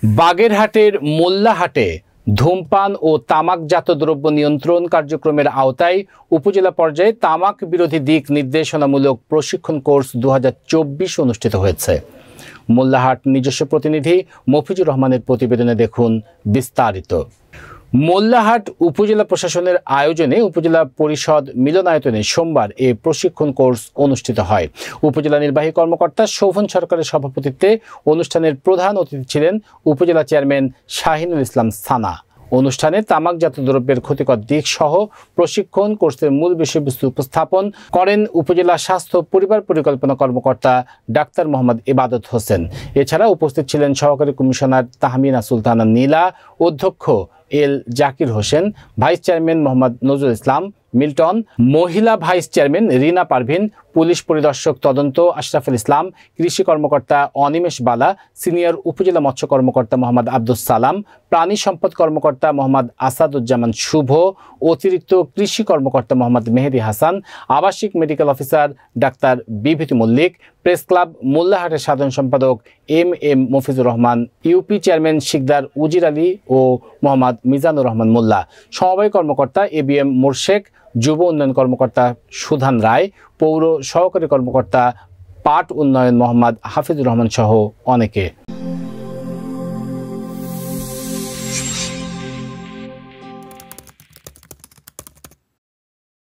বাগেরহাটের মোল্লাহাটে ধূমপান ও তামাকজাত দ্রব্য নিয়ন্ত্রণ কার্যক্রমের আওতায় উপজেলা পর্যায়ে তামাক বিরোধী দিক নির্দেশনামূলক প্রশিক্ষণ কোর্স 2024 অনুষ্ঠিত হয়েছে। মোল্লাহাট নিজস্ব প্রতিনিধি মফিজুর রহমানের প্রতিবেদনে দেখুন বিস্তারিত। মোল্লাহাট উপজেলা প্রশাসনের আয়োজনে উপজেলা পরিষদ মিলনায়তনে সোমবার এ প্রশিক্ষণ কোর্স অনুষ্ঠিত হয়। উপজেলা নির্বাহী কর্মকর্তা শোভন সরকারের সভাপতিত্বে অনুষ্ঠানের প্রধান অতিথি ছিলেন উপজেলা চেয়ারম্যান শাহিনুল ইসলাম সানা। অনুষ্ঠানে তামাকজাত দ্রব্যের ক্ষতিকর দিক সহ প্রশিক্ষণ কোর্সের মূল বিষয়বস্তু উপস্থাপন করেন উপজেলা স্বাস্থ্য পরিবার পরিকল্পনা কর্মকর্তা ডাক্তার মোহাম্মদ ইবাদত হোসেন। এছাড়া উপস্থিত ছিলেন সহকারী কমিশনার তাহমিনা সুলতানা নীলা, অধ্যক্ষ এল Zakir Hossain, vice chairman Mohammad Nazrul Islam Milton, মহিলা ভাইস চেয়ারম্যান রিনা পারভিন, পুলিশ পরিদর্শক তদন্ত আশরাফুল ইসলাম, কৃষি কর্মকর্তা অনিমেষ বালা, সিনিয়র উপজেলা মৎস্য কর্মকর্তা মোহাম্মদ আব্দুস সালাম, প্রাণী সম্পদ কর্মকর্তা মোহাম্মদ আসাদুজ্জামান শুভ, অতিরিক্ত কৃষি কর্মকর্তা মোহাম্মদ মেহেদি হাসান, আবাসিক মেডিকেল অফিসার ডাক্তার বিভূতি মল্লিক, প্রেস ক্লাব মোল্লাহাটের সাধারণ সম্পাদক M Mofizur Rahman, UP chairman Shikder Uzir Ali ও মোহাম্মদ মিজানুর রহমান মোল্লা, সমবায় কর্মকর্তা ABM মোরশেক, যুব উন্নয়ন কর্মকর্তা সুধান রায়, পৌর সহকারী কর্মকর্তা পাট উন্নয়ন মোহাম্মদ হাফিজুর রহমান সহ অনেকে।